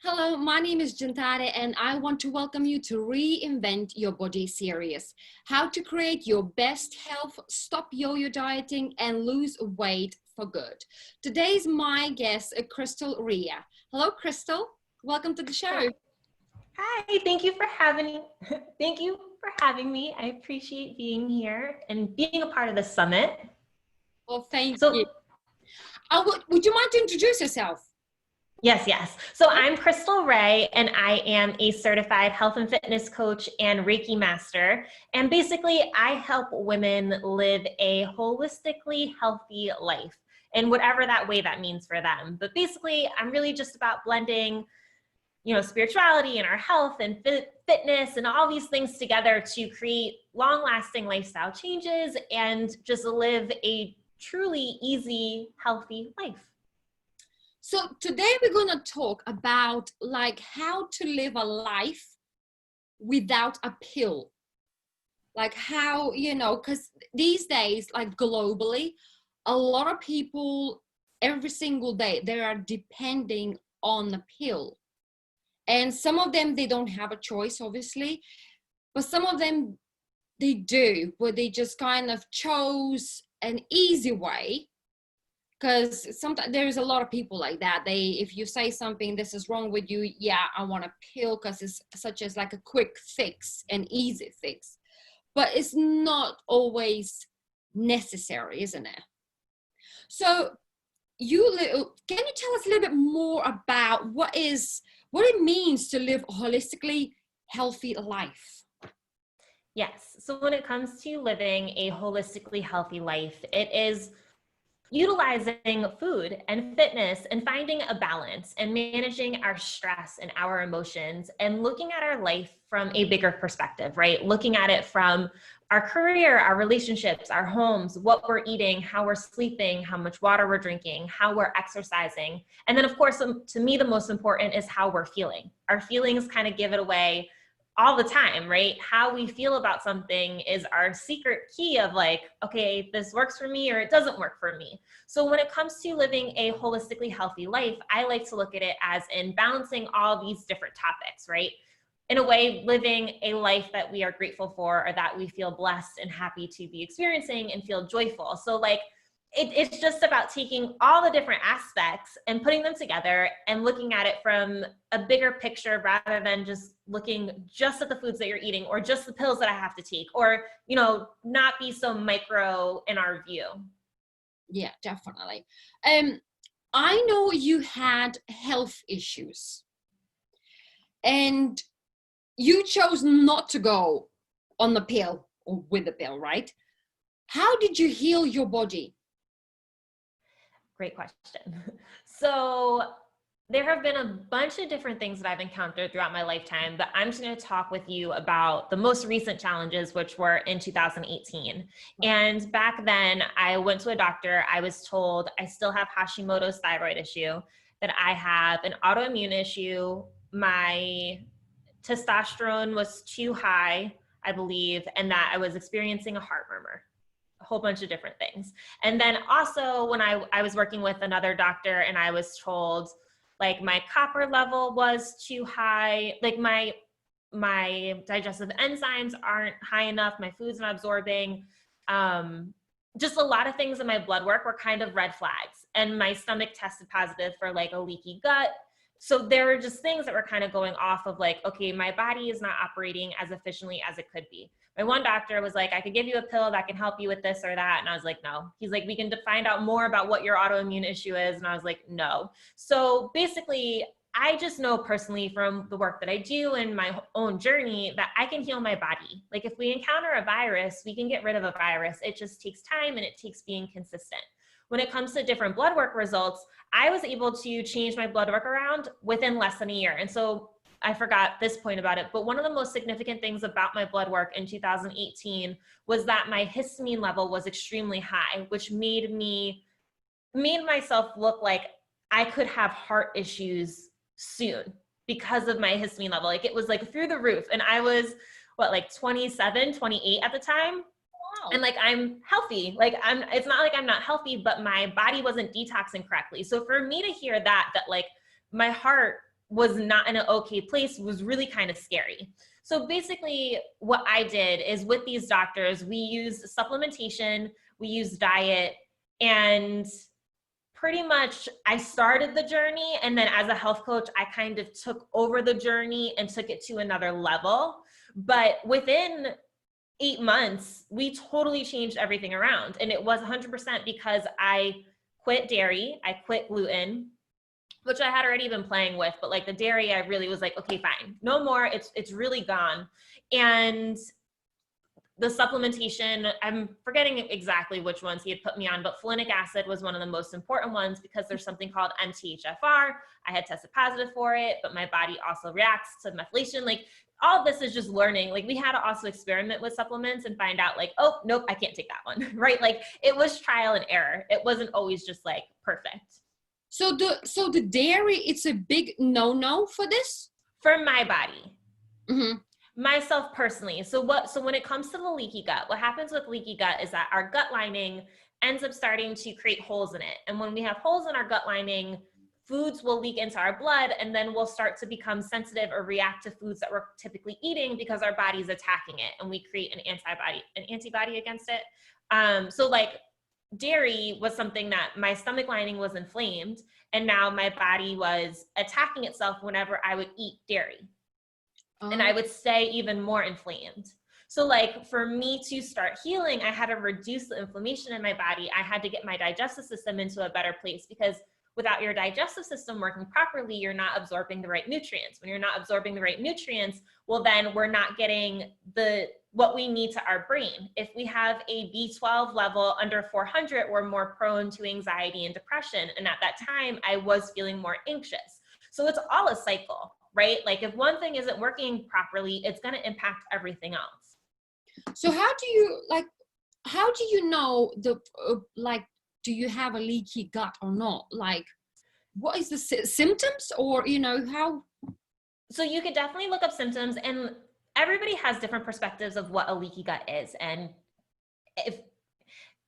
Hello, my name is Jantare and I want to welcome you to Reinvent Your Body series. How to create your best health, stop yo-yo dieting and lose weight for good. Today's my guest, Khrystle Rea. Hello, Khrystle. Welcome to the show. Hi, thank you for having me. Thank you for having me. I appreciate being here and being a part of the summit. Well, thank you. Would you mind to introduce yourself? Yes. So I'm Khrystle Rea, and I am a certified health and fitness coach and Reiki master. And basically, I help women live a holistically healthy life in whatever that way that means for them. But basically, I'm really just about blending spirituality and our health and fitness and all these things together to create long-lasting lifestyle changes and just live a truly easy, healthy life. So today we're going to talk about how to live a life without a pill. Like how, because these days, globally, a lot of people every single day, they are depending on a pill. And some of them, they don't have a choice, obviously, but some of them, they do, where they just kind of chose an easy way. Because sometimes there's a lot of people like that. If you say something, this is wrong with you, yeah, I want a pill because it's such as like a quick fix, an easy fix. But it's not always necessary, isn't it? So can you tell us a little bit more about what it means to live a holistically healthy life? Yes. So when it comes to living a holistically healthy life, it is utilizing food and fitness and finding a balance and managing our stress and our emotions and looking at our life from a bigger perspective, right? Looking at it from our career, our relationships, our homes, what we're eating, how we're sleeping, how much water we're drinking, how we're exercising. And then of course, to me, the most important is how we're feeling. Our feelings kind of give it away all the time, right? How we feel about something is our secret key of okay, this works for me or it doesn't work for me. So when it comes to living a holistically healthy life, I like to look at it as in balancing all these different topics, right? In a way, living a life that we are grateful for or that we feel blessed and happy to be experiencing and feel joyful. So it's just about taking all the different aspects and putting them together and looking at it from a bigger picture rather than just looking just at the foods that you're eating or just the pills that I have to take or, not be so micro in our view. Yeah, definitely. I know you had health issues and you chose not to go on the pill or with the pill, right? How did you heal your body? Great question. So there have been a bunch of different things that I've encountered throughout my lifetime, but I'm just going to talk with you about the most recent challenges, which were in 2018. And back then I went to a doctor. I was told I still have Hashimoto's thyroid issue, that I have an autoimmune issue. My testosterone was too high, I believe, and that I was experiencing a heart murmur. A whole bunch of different things. And then also when I was working with another doctor and I was told my copper level was too high, my digestive enzymes aren't high enough, my food's not absorbing. Just a lot of things in my blood work were kind of red flags. And my stomach tested positive for a leaky gut. So there were just things that were kind of going off of okay, my body is not operating as efficiently as it could be. My one doctor was like, I could give you a pill that can help you with this or that. And I was like, no. He's like, we can find out more about what your autoimmune issue is. And I was like, no. So basically, I just know personally from the work that I do and my own journey that I can heal my body. If we encounter a virus, we can get rid of a virus. It just takes time and it takes being consistent. When it comes to different blood work results, I was able to change my blood work around within less than a year. And so I forgot this point about it, but one of the most significant things about my blood work in 2018 was that my histamine level was extremely high, which made myself look like I could have heart issues soon because of my histamine level. It was through the roof. And I was 27, 28 at the time. Wow. And I'm healthy. It's not like I'm not healthy, but my body wasn't detoxing correctly. So for me to hear that my heart was not in an okay place was really kind of scary. So basically what I did is with these doctors, we used supplementation, we used diet, and pretty much I started the journey. And then as a health coach, I kind of took over the journey and took it to another level. But within 8 months, we totally changed everything around. And it was 100% because I quit dairy, I quit gluten, which I had already been playing with, but like the dairy, I really was like, okay, fine, no more. It's really gone. And the supplementation, I'm forgetting exactly which ones he had put me on, but folinic acid was one of the most important ones because there's something called MTHFR. I had tested positive for it, but my body also reacts to methylation. Like all of this is just learning. Like we had to also experiment with supplements and find out like, oh, nope, I can't take that one, right? Like it was trial and error. It wasn't always just like perfect. So the dairy, it's a big no-no for this? For my body. Mm-hmm. Myself personally. So when it comes to the leaky gut, what happens with leaky gut is that our gut lining ends up starting to create holes in it. And when we have holes in our gut lining, foods will leak into our blood, and then we'll start to become sensitive or react to foods that we're typically eating because our body's attacking it, and we create an antibody against it. So like dairy was something that my stomach lining was inflamed, and now my body was attacking itself whenever I would eat dairy. And I would stay even more inflamed. So like for me to start healing, I had to reduce the inflammation in my body. I had to get my digestive system into a better place, because without your digestive system working properly, you're not absorbing the right nutrients. When you're not absorbing the right nutrients, well, then we're not getting what we need to our brain. If we have a B12 level under 400, we're more prone to anxiety and depression. And at that time, I was feeling more anxious. So it's all a cycle, right? Like if one thing isn't working properly, it's going to impact everything else. So how do you know do you have a leaky gut or not? Like, what is the symptoms, or, how? So you could definitely look up symptoms, and everybody has different perspectives of what a leaky gut is. And if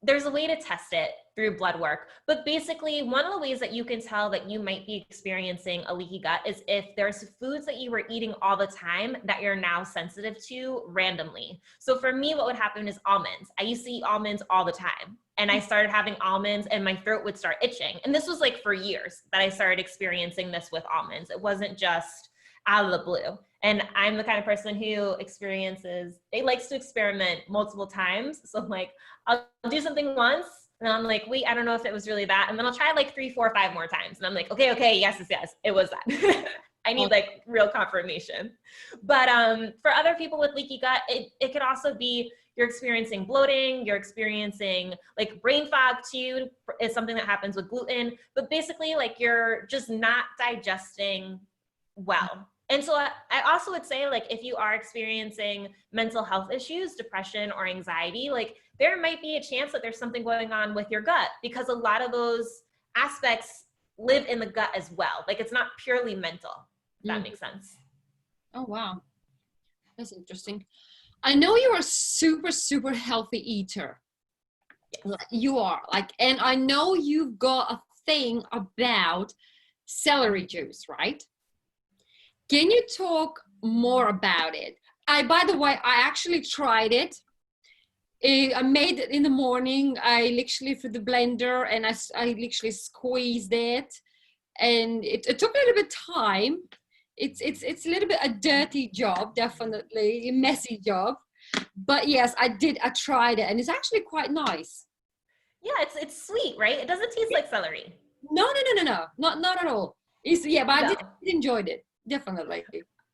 there's a way to test it through blood work, but basically one of the ways that you can tell that you might be experiencing a leaky gut is if there's foods that you were eating all the time that you're now sensitive to randomly. So for me, what would happen is almonds. I used to eat almonds all the time, and I started having almonds and my throat would start itching. And this was like for years that I started experiencing this with almonds. It wasn't just out of the blue. And I'm the kind of person who likes to experiment multiple times. So like, I'll do something once and I'm like, wait, I don't know if it was really that. And then I'll try like 3, 4, 5 more times. And I'm like, okay, yes, it was that. I need like real confirmation. But for other people with leaky gut, it could also be you're experiencing bloating, you're experiencing like brain fog too, is something that happens with gluten. But basically like you're just not digesting well. And so I also would say, like, if you are experiencing mental health issues, depression or anxiety, like there might be a chance that there's something going on with your gut, because a lot of those aspects live in the gut as well. Like it's not purely mental, if that makes sense. Oh, wow. That's interesting. I know you're a super, super healthy eater. Yes. You are and I know you've got a thing about celery juice, right? Can you talk more about it? By the way, I actually tried it. I made it in the morning. I literally threw the blender and I literally squeezed it, and it took a little bit of time. It's a little bit a dirty job, definitely a messy job, but yes, I tried it, and it's actually quite nice. Yeah, it's sweet, right? It doesn't taste like celery. No, not at all. But I did enjoyed it. Definitely.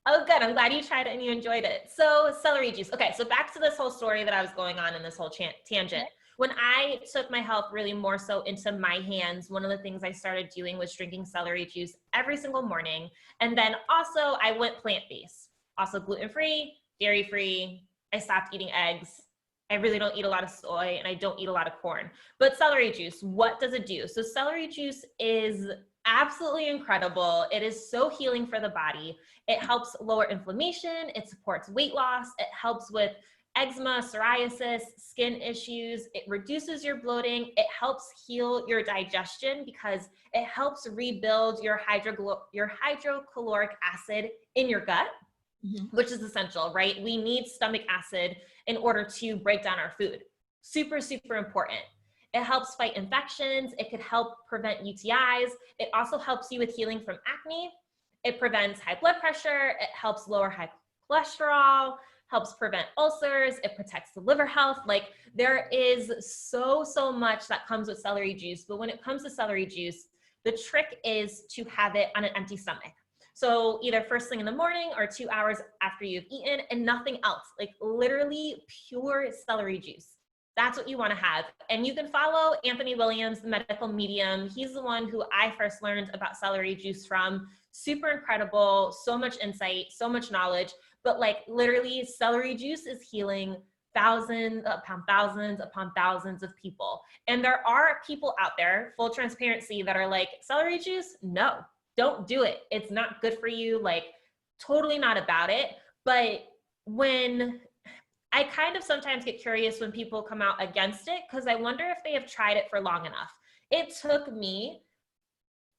Oh, good. I'm glad you tried it and you enjoyed it. So celery juice. Okay, so back to this whole story that I was going on in this whole tangent. When I took my health really more so into my hands, one of the things I started doing was drinking celery juice every single morning. And then also I went plant-based, also gluten-free, dairy-free. I stopped eating eggs. I really don't eat a lot of soy, and I don't eat a lot of corn. But celery juice, what does it do? So celery juice is absolutely incredible. It is so healing for the body. It helps lower inflammation. It supports weight loss. It helps with eczema, psoriasis, skin issues. It reduces your bloating. It helps heal your digestion because it helps rebuild your hydrochloric acid in your gut, which is essential, right? We need stomach acid in order to break down our food. Super, super important. It helps fight infections. It could help prevent UTIs. It also helps you with healing from acne. It prevents high blood pressure. It helps lower high cholesterol, helps prevent ulcers. It protects the liver health. Like there is so much that comes with celery juice. But when it comes to celery juice, the trick is to have it on an empty stomach. So either first thing in the morning or 2 hours after you've eaten and nothing else, like literally pure celery juice. That's what you want to have. And you can follow Anthony Williams, the medical medium. He's the one who I first learned about celery juice from. Super incredible, so much insight, so much knowledge. But like literally celery juice is healing thousands upon thousands of people. And there are people out there, full transparency, that are like, celery juice? No, don't do it. It's not good for you. Like totally not about it. But when I kind of sometimes get curious when people come out against it, because I wonder if they have tried it for long enough. It took me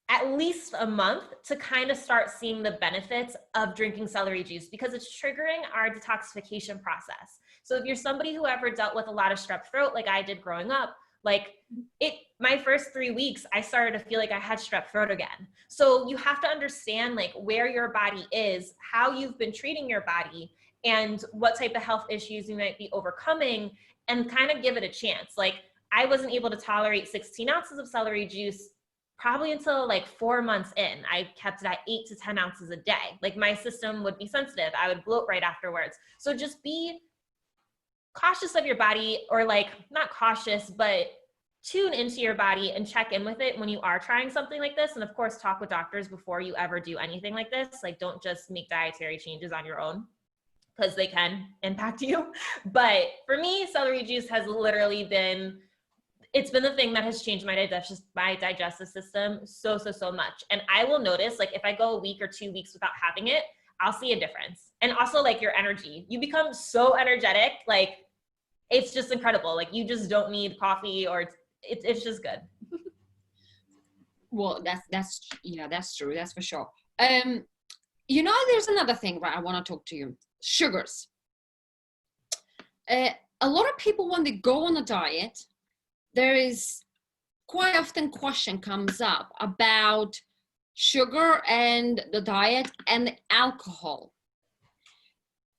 at least a month to kind of start seeing the benefits of drinking celery juice because it's triggering our detoxification process. So if you're somebody who ever dealt with a lot of strep throat, like I did growing up, like my first 3 weeks, I started to feel like I had strep throat again. So you have to understand like where your body is, how you've been treating your body, and what type of health issues you might be overcoming, and kind of give it a chance. Like I wasn't able to tolerate 16 ounces of celery juice probably until like 4 months in. I kept it at 8 to 10 ounces a day. Like my system would be sensitive. I would bloat right afterwards. So just be cautious of your body, or like not cautious, but tune into your body and check in with it when you are trying something like this. And of course, talk with doctors before you ever do anything like this. Like don't just make dietary changes on your own, because they can impact you. But for me, celery juice has literally been, it's been the thing that has changed my digestive system so much. And I will notice, like if I go a week or 2 weeks without having it, I'll see a difference. And also like your energy, you become so energetic, like it's just incredible. Like you just don't need coffee, or it's just good. Well, that's yeah, that's true. That's for sure. You know, there's another thing, right? I want to talk to you. Sugars. A lot of people, when they go on a diet, there is quite often question comes up about sugar and the diet and alcohol,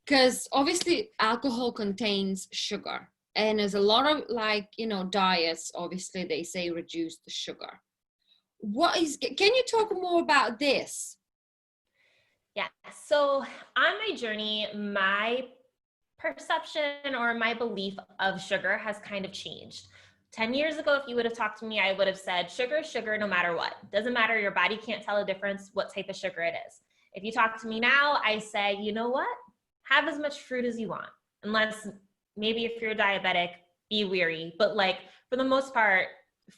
because obviously alcohol contains sugar, and there's a lot of like, you know, diets, obviously they say reduce the sugar. Can you talk more about this? Yeah. So on my journey, my perception or my belief of sugar has kind of changed. 10 years ago, if you would have talked to me, I would have said sugar is sugar no matter what. Doesn't matter, your body can't tell a difference what type of sugar it is. If you talk to me now, I say, you know what? Have as much fruit as you want. Unless maybe if you're diabetic, be weary. But like for the most part,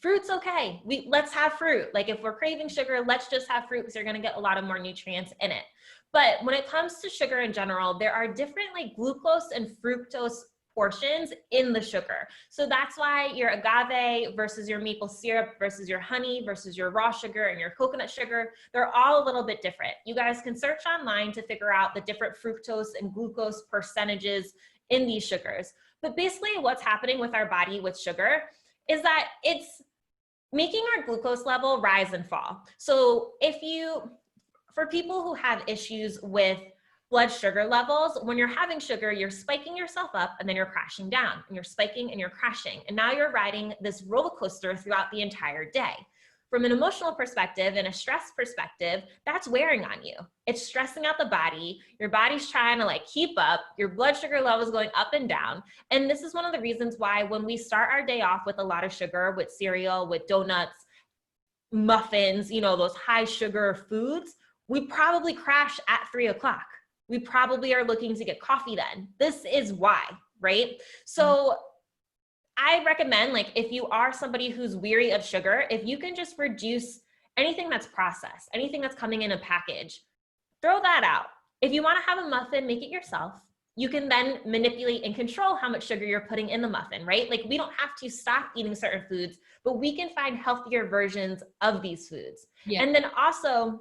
fruit's okay. Let's have fruit. Like if we're craving sugar, let's just have fruit because you're going to get a lot of more nutrients in it. But when it comes to sugar in general, there are different like glucose and fructose portions in the sugar. So that's why your agave versus your maple syrup versus your honey versus your raw sugar and your coconut sugar, they're all a little bit different. You guys can search online to figure out the different fructose and glucose percentages in these sugars. But basically what's happening with our body with sugar is that it's making our glucose level rise and fall. So for people who have issues with blood sugar levels, when you're having sugar, you're spiking yourself up and then you're crashing down, and you're spiking and you're crashing. And now you're riding this roller coaster throughout the entire day. From an emotional perspective and a stress perspective, that's wearing on you. It's stressing out the body. Your body's trying to like keep up. Your blood sugar level is going up and down. And this is one of the reasons why when we start our day off with a lot of sugar, with cereal, with donuts, muffins, you know, those high sugar foods, we probably crash at 3 o'clock. We probably are looking to get coffee then. This is why, right? So I recommend, like, if you are somebody who's weary of sugar, if you can just reduce anything that's processed, anything that's coming in a package, throw that out. If you want to have a muffin, make it yourself. you can then manipulate and control how much sugar you're putting in the muffin, right? Like we don't have to stop eating certain foods, but we can find healthier versions of these foods. Yeah. And then also,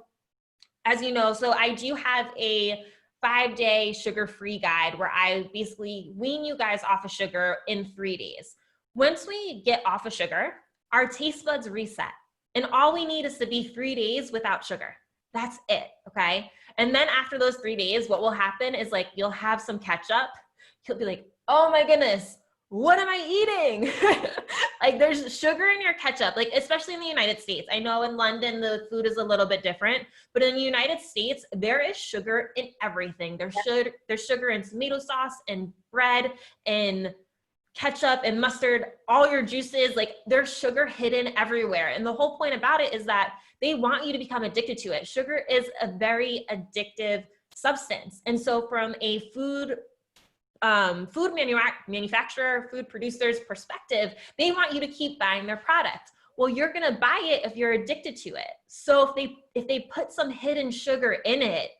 as you know, so I do have a 5-day sugar-free guide where I basically wean you guys off of sugar in 3 days. Once we get off of sugar, our taste buds reset. And all we need is to be 3 days without sugar. That's it, okay? And then after those 3 days, what will happen is like you'll have some ketchup. You'll be like, oh my goodness, what am I eating? Like there's sugar in your ketchup, like especially in the United States. I know in London, the food is a little bit different, but in the United States, there is sugar in everything. There's sugar in tomato sauce and bread and ketchup and mustard, all your juices, like there's sugar hidden everywhere. And the whole point about it is that they want you to become addicted to it. Sugar is a very addictive substance. And so from a food manufacturer, food producer's perspective, they want you to keep buying their product. Well, you're going to buy it if you're addicted to it. So if they put some hidden sugar in it,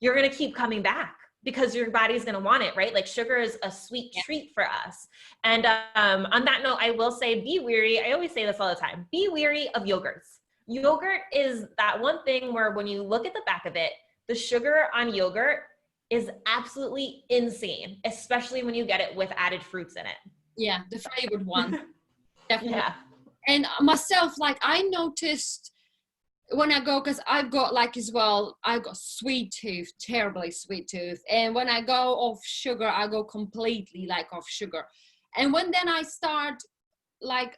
you're going to keep coming back because your body's going to want it, right? Like sugar is a sweet treat for us. And on that note, I will say, be wary. I always say this all the time. Be wary of yogurts. Yogurt is that one thing where when you look at the back of it, the sugar on yogurt is absolutely insane, especially when you get it with added fruits in it. Yeah, the flavored one. Definitely. Yeah. And myself, like I noticed when I go, because I've got like as well, I've got sweet tooth, terribly sweet tooth. And when I go off sugar, I go completely like off sugar. And when then I start like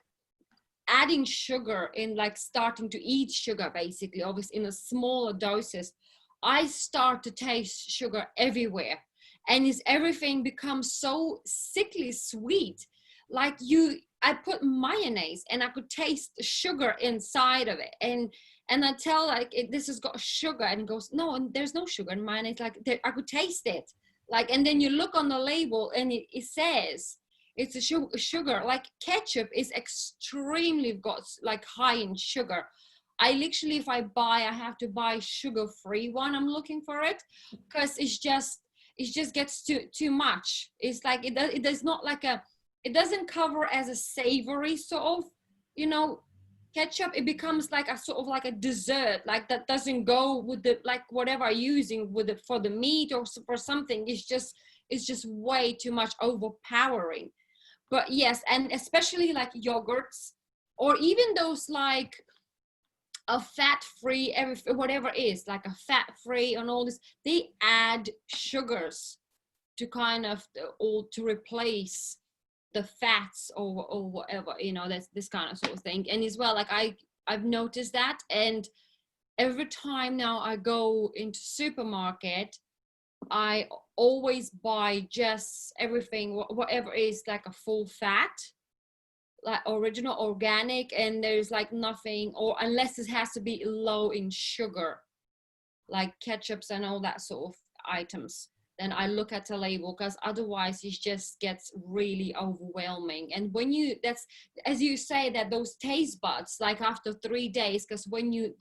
adding sugar in, like starting to eat sugar, basically, obviously in a smaller doses, I start to taste sugar everywhere. And everything becomes so sickly sweet. Like I put mayonnaise and I could taste the sugar inside of it. And I tell like, this has got sugar, and it goes, no, there's no sugar in mayonnaise. Like I could taste it. Like, and then you look on the label and it says it's a sugar. Like ketchup is extremely got like high in sugar. I literally, if I have to buy sugar-free one. I'm looking for it because it just gets too much. It's like, it does not like it doesn't cover as a savory sort of, ketchup. It becomes like a sort of like a dessert, like that doesn't go with the, like whatever I'm using with it for the meat or for something. It's just way too much, overpowering. But yes, and especially like yogurts or even those like a fat-free, whatever it is, like a fat-free and all this, they add sugars to kind of, or to replace the fats or whatever, that's this kind of sort of thing. And as well, like I've noticed that, and every time now I go into supermarket, I always buy just everything, whatever is like a full fat, like original organic, and there's like nothing, or unless it has to be low in sugar, like ketchups and all that sort of items, then I look at the label, because otherwise it just gets really overwhelming. And when that's, as you say, that those taste buds, like after 3 days, because when you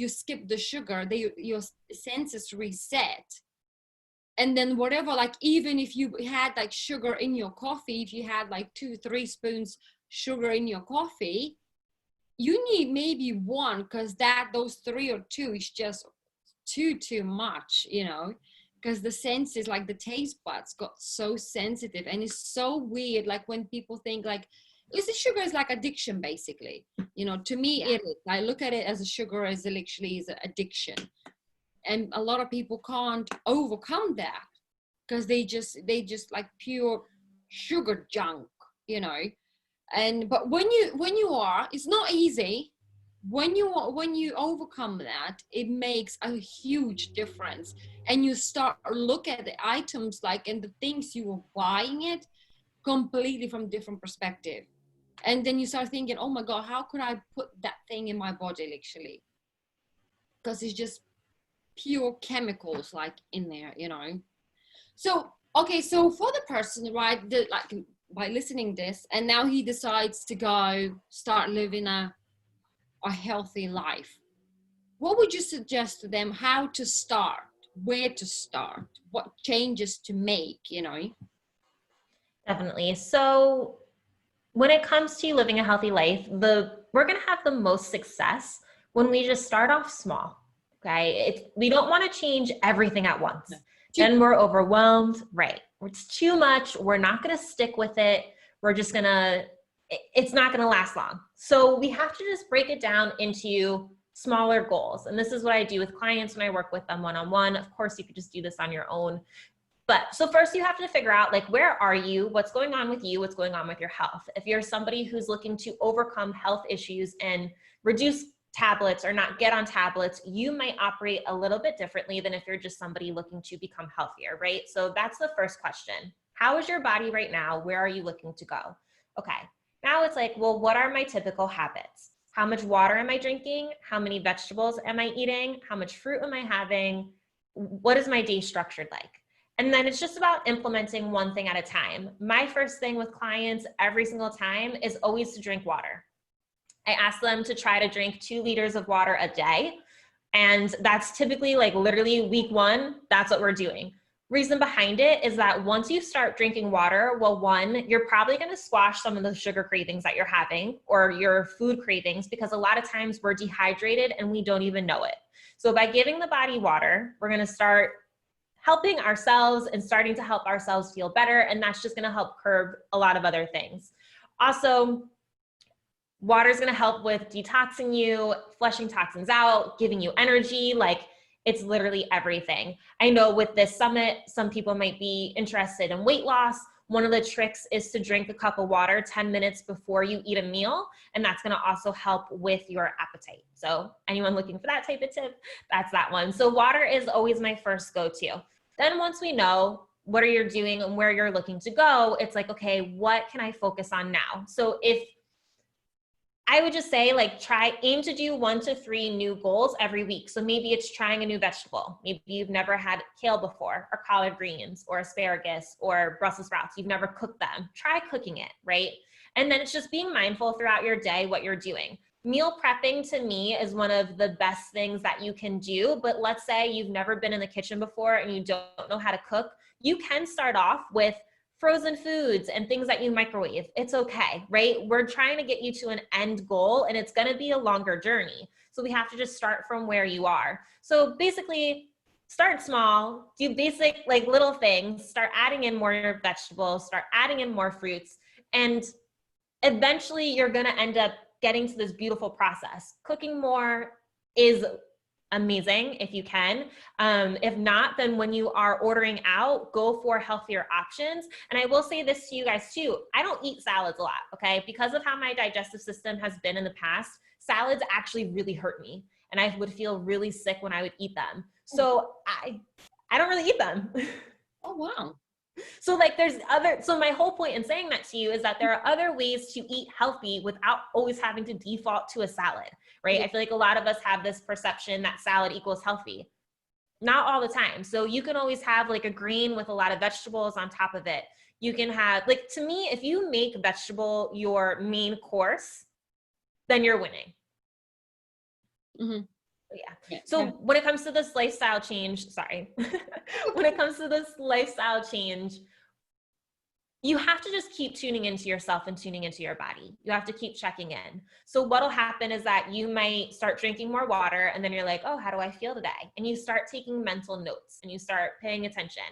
skip the sugar, your senses reset. And then whatever, like even if you had like sugar in your coffee, if you had like 2-3 spoons sugar in your coffee, you need maybe 1, because those 3 or 2 is just too much, because the senses, like the taste buds got so sensitive. And it's so weird, like when people think like, sugar is like addiction, basically. To me, it is. I look at it as a sugar as literally is an addiction. And a lot of people can't overcome that because they just like pure sugar junk, And but when you are, it's not easy. When you overcome that, it makes a huge difference. And you start to look at the items, like, and the things you were buying it completely from different perspective. And then you start thinking, oh my God, how could I put that thing in my body, literally? Because it's just pure chemicals like in there, So okay, so for the person, right, like by listening this, and now he decides to go start living a healthy life, what would you suggest to them how to start? where to start, what changes to make, you know? Definitely. So when it comes to living a healthy life, we're going to have the most success when we just start off small. Okay. We don't want to change everything at once. Then we're overwhelmed. Right. It's too much. We're not going to stick with it. We're just going to, it's not going to last long. So we have to just break it down into smaller goals. And this is what I do with clients when I work with them one-on-one. Of course, you could just do this on your own. But so first you have to figure out, like, where are you? What's going on with you? What's going on with your health? If you're somebody who's looking to overcome health issues and reduce tablets or not get on tablets, you might operate a little bit differently than if you're just somebody looking to become healthier, right? So that's the first question. How is your body right now? Where are you looking to go? Okay. Now it's like, well, what are my typical habits? How much water am I drinking? How many vegetables am I eating? How much fruit am I having? What is my day structured like? And then it's just about implementing one thing at a time. My first thing with clients every single time is always to drink water. I ask them to try to drink 2 liters of water a day. And that's typically like literally week 1, that's what we're doing. Reason behind it is that once you start drinking water, well, 1, you're probably going to squash some of the sugar cravings that you're having or your food cravings, because a lot of times we're dehydrated and we don't even know it. So by giving the body water, we're going to start helping ourselves and starting to help ourselves feel better. And that's just going to help curb a lot of other things. Also, water is going to help with detoxing you, flushing toxins out, giving you energy. Like, it's literally everything. I know with this summit, some people might be interested in weight loss. One of the tricks is to drink a cup of water 10 minutes before you eat a meal. And that's going to also help with your appetite. So anyone looking for that type of tip, that's that one. So water is always my first go-to. Then once we know what are you doing and where you're looking to go, it's like, okay, what can I focus on now? So if I would just say, like, aim to do 1 to 3 new goals every week. So maybe it's trying a new vegetable. Maybe you've never had kale before, or collard greens, or asparagus, or Brussels sprouts. You've never cooked them. Try cooking it, right? And then it's just being mindful throughout your day what you're doing. Meal prepping to me is one of the best things that you can do. But let's say you've never been in the kitchen before and you don't know how to cook. You can start off with frozen foods and things that you microwave. It's okay, right? We're trying to get you to an end goal, and it's going to be a longer journey. So we have to just start from where you are. So basically, start small, do basic, like, little things, start adding in more vegetables, start adding in more fruits, and eventually you're going to end up getting to this beautiful process. Cooking more is amazing if you can. If not, then when you are ordering out, go for healthier options. And I will say this to you guys too. I don't eat salads a lot, okay? Because of how my digestive system has been in the past, salads actually really hurt me. And I would feel really sick when I would eat them. So I don't really eat them. Oh, wow. So like so my whole point in saying that to you is that there are other ways to eat healthy without always having to default to a salad, right? I feel like a lot of us have this perception that salad equals healthy. Not all the time. So you can always have like a green with a lot of vegetables on top of it. You can have, like, to me, if you make vegetable your main course, then you're winning. Mm-hmm. Yeah. So when it comes to this lifestyle change, when it comes to this lifestyle change, you have to just keep tuning into yourself and tuning into your body. You have to keep checking in. So what'll happen is that you might start drinking more water, and then you're like, oh, how do I feel today? And you start taking mental notes and you start paying attention.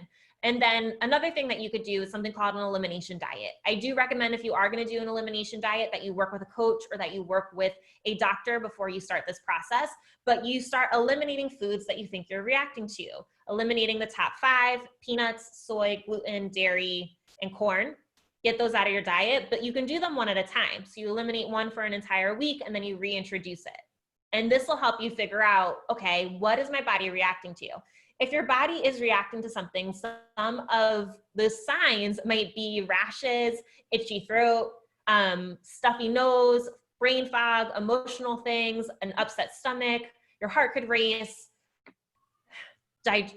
And then another thing that you could do is something called an elimination diet. I do recommend, if you are going to do an elimination diet, that you work with a coach or that you work with a doctor before you start this process. But you start eliminating foods that you think you're reacting to, eliminating the top 5: peanuts, soy, gluten, dairy, and corn. Get those out of your diet, but you can do them one at a time. So you eliminate one for an entire week and then you reintroduce it. And this will help you figure out, okay, what is my body reacting to? If your body is reacting to something, some of the signs might be rashes, itchy throat, stuffy nose, brain fog, emotional things, an upset stomach, your heart could race,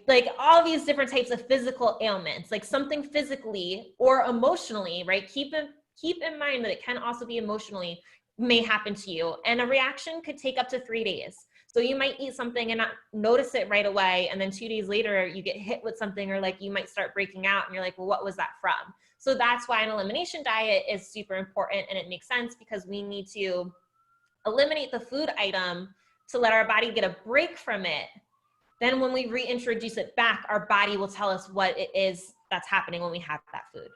like all these different types of physical ailments, like something physically or emotionally, right? Keep in mind that it can also be emotionally may happen to you. And a reaction could take up to 3 days. So you might eat something and not notice it right away. And then 2 days later, you get hit with something, or like you might start breaking out and you're like, well, what was that from? So that's why an elimination diet is super important. And it makes sense because we need to eliminate the food item to let our body get a break from it. Then when we reintroduce it back, our body will tell us what it is that's happening when we have that food.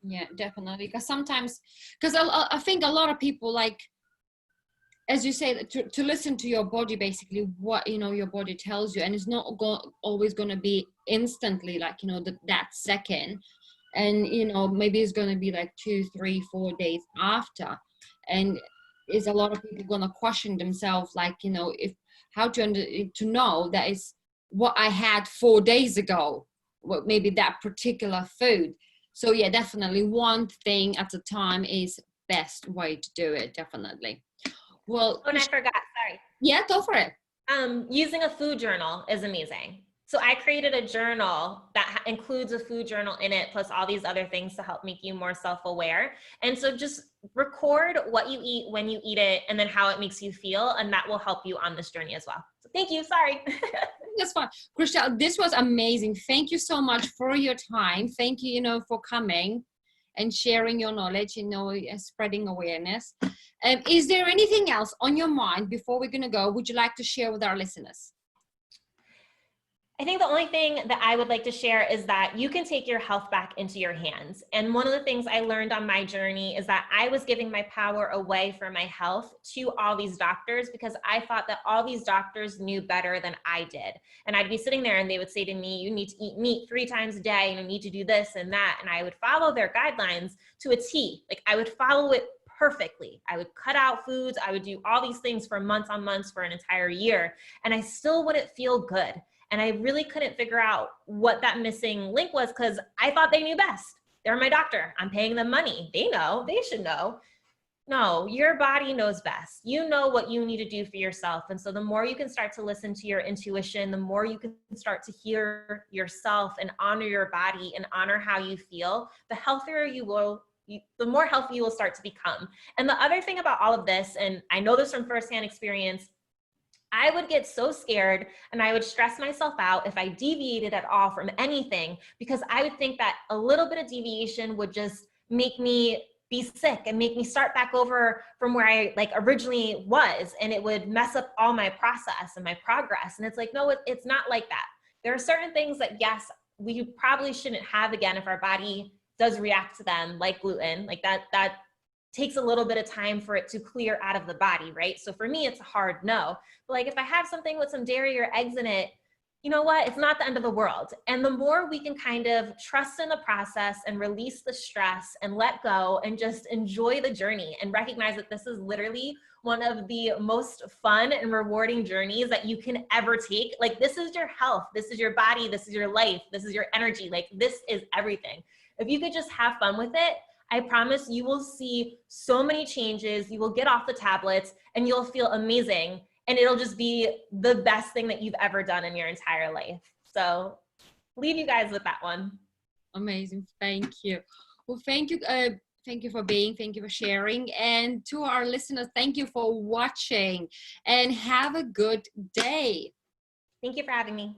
Yeah, definitely. Because sometimes, because I think a lot of people, like, as you say, to listen to your body, basically what, you know, your body tells you, and it's not always going to be instantly, like, you know, that second. And, you know, maybe it's going to be like 2, 3, 4 days after. And is a lot of people going to question themselves, like, you know, if how to know that is what I had 4 days ago, what maybe that particular food. So yeah, definitely one thing at a time is best way to do it, definitely. Well, oh, and I forgot, sorry. Yeah, go for it. Using a food journal is amazing. So I created a journal that includes a food journal in it, plus all these other things to help make you more self-aware. And so just record what you eat, when you eat it, and then how it makes you feel. And that will help you on this journey as well. So thank you, sorry. That's fine. Khrystle, this was amazing. Thank you so much for your time. Thank you, you know, for coming and sharing your knowledge, you know, spreading awareness. Is there anything else on your mind before we're going to go? Would you like to share with our listeners? I think the only thing that I would like to share is that you can take your health back into your hands. And one of the things I learned on my journey is that I was giving my power away for my health to all these doctors because I thought that all these doctors knew better than I did. And I'd be sitting there and they would say to me, you need to eat meat 3 times a day and you need to do this and that. And I would follow their guidelines to a T. Like I would follow it perfectly. I would cut out foods. I would do all these things for months on months for an entire year. And I still wouldn't feel good. And I really couldn't figure out what that missing link was because I thought they knew best. They're my doctor. I'm paying them money. They know. They should know. No, your body knows best. You know what you need to do for yourself. And so the more you can start to listen to your intuition, the more you can start to hear yourself and honor your body and honor how you feel, the healthier you will, the more healthy you will start to become. And the other thing about all of this, and I know this from firsthand experience, I would get so scared and I would stress myself out if I deviated at all from anything because I would think that a little bit of deviation would just make me be sick and make me start back over from where I like originally was, and it would mess up all my process and my progress. And it's like, no, it's not like that. There are certain things that, yes, we probably shouldn't have again if our body does react to them, like gluten, like that takes a little bit of time for it to clear out of the body, right? So for me, it's a hard no. But like if I have something with some dairy or eggs in it, you know what? It's not the end of the world. And the more we can kind of trust in the process and release the stress and let go and just enjoy the journey and recognize that this is literally one of the most fun and rewarding journeys that you can ever take. Like this is your health, this is your body, this is your life, this is your energy. Like this is everything. If you could just have fun with it, I promise you will see so many changes. You will get off the tablets and you'll feel amazing. And it'll just be the best thing that you've ever done in your entire life. So leave you guys with that one. Amazing. Thank you. Well, thank you. Thank you for being, thank you for sharing. And to our listeners, thank you for watching and have a good day. Thank you for having me.